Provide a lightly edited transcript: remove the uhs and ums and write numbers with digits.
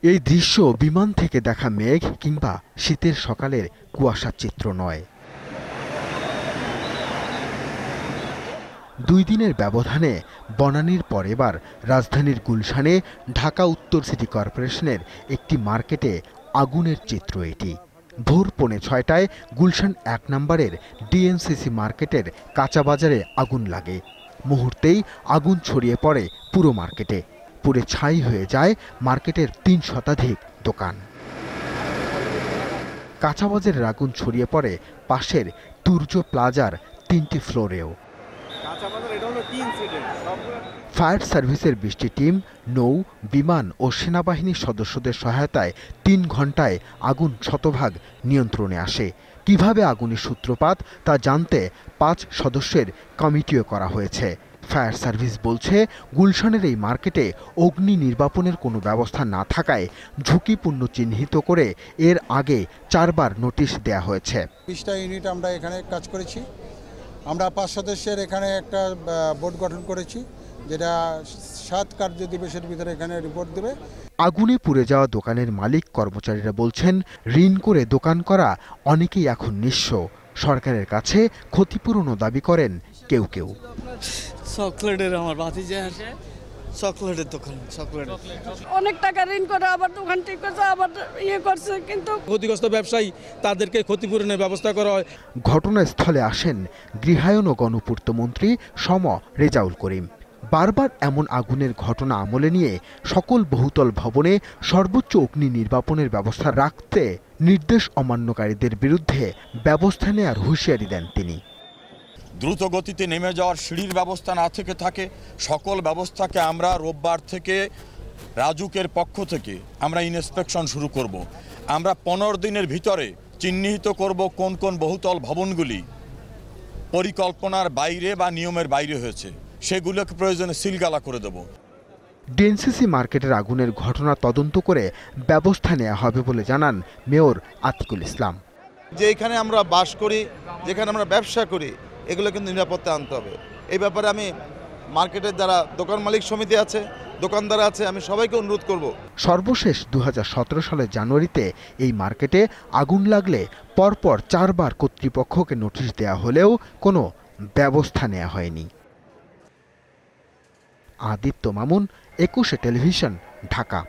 এই দৃশ্য বিমান থেকে দেখা মেঘ কিংবা শীতের সকালের কুয়াশার চিত্র নয়। 2 দিনের ব্যবধানে বনানীর পর এবার রাজধানীর গুলশানে ঢাকা উত্তর সিটি কর্পোরেশনের একটি মার্কেটে আগুনের চিত্র এটি। ভোর 6:45টায় গুলশান 1 নম্বরের ডিএনসিসি মার্কেটের কাঁচা বাজারে আগুন লাগে। মুহূর্তেই আগুন ছড়িয়ে পড়ে পুরো মার্কেটে। পুড়ে ছাই হয়ে যায় মার্কেটের 3 শতাধিক দোকান। কাঁচা বাজারের আগুন ছড়িয়ে পড়ে পাশের তুর্য প্লাজার 3টি ফ্লোরেও। ফায়ার সার্ভিসের 20টি টিম, নৌ, বিমান ও সেনাবাহিনীর সদস্যদের সহায়তায় 3 ঘন্টায় আগুন শতভাগ নিয়ন্ত্রণে আসে। কিভাবে আগুনের সূত্রপাত তা জানতে 5 সদস্যের কমিটিও করা হয়েছে। ফায়ার সার্ভিস বলছে, গুলশানের এই মার্কেটে অগ্নি নির্বাপনের কোনো ব্যবস্থা না থাকায় ঝুঁকিপূর্ণ চিহ্নিত করে এর আগে 4 বার নোটিশ দেয়া হয়েছে। 20টা ইউনিট আমরা এখানে কাজ করেছি। আমরা 5 সদস্যের এখানে একটা বোর্ড গঠন করেছি, যেটা 7 কার্য দিবসের ভিতরে এখানে রিপোর্ট দেবে। আগুনে পুড়ে যাওয়া দোকানের মালিক কর্মচারীরা বলছেন, ঋণ করে দোকান করা অনেকেই এখন নিঃস্ব। সরকারের কাছে ক্ষতিপূরণও দাবি করেন কেউ কেউ। চকলেটের আমার ভাতিজা আছে, চকলেটের দোকান, চকলেট অনেক টাকা ঋণ করে আবার দোকান ঠিক করছে, আবার করছে, কিন্তু ক্ষতিগ্রস্ত ব্যবসায়ী তাদেরকে ক্ষতিপূরণের ব্যবস্থা করা হয়। ঘটনাস্থলে আসেন গৃহায়ন ও গণপূর্ত মন্ত্রী সম রেজাউল করিম। বারবার এমন আগুনের ঘটনা আমলে নিয়ে সকল বহুতল ভবনে সর্বোচ্চ অগ্নি নির্বাপনের ব্যবস্থা রাখতে নির্দেশ অমান্যকারীদের বিরুদ্ধে ব্যবস্থা নেওয়ার হুঁশিয়ারি দেন তিনি। দ্রুত গতিতে নেমে যাওয়ার সিঁড়ির ব্যবস্থা না থেকে থাকে সকল ব্যবস্থাকে আমরা রোববার থেকে রাজুকের পক্ষ থেকে আমরা ইন্সপেকশন শুরু করব। আমরা 15 দিনের ভিতরে চিহ্নিত করব কোন কোন বহুতল ভবনগুলি পরিকল্পনার বাইরে বা নিয়মের বাইরে হয়েছে, সেগুলোকে প্রয়োজনে সিলগালা করে দেব। ডিএনসিসি মার্কেটের আগুনের ঘটনা তদন্ত করে ব্যবস্থা নেওয়া হবে বলে জানান মেয়র আতিকুল ইসলাম। যে এখানে আমরা বাস করি, যেখানে আমরা ব্যবসা করি, এগুলো কিন্তু নিরাপত্তা আনতে হবে। এই ব্যাপারে আমি মার্কেটের যারা দোকান মালিক সমিতি আছে, দোকানদার আছে, আমি সবাইকে অনুরোধ করব। সর্বশেষ 2017 সালের জানুয়ারিতে এই মার্কেটে আগুন লাগলে পরপর 4 বার কর্তৃপক্ষকে নোটিশ দেওয়া হলেও কোনো ব্যবস্থা নেওয়া হয়নি। আদিত্য মামুন, 21 টেলিভিশন, ঢাকা।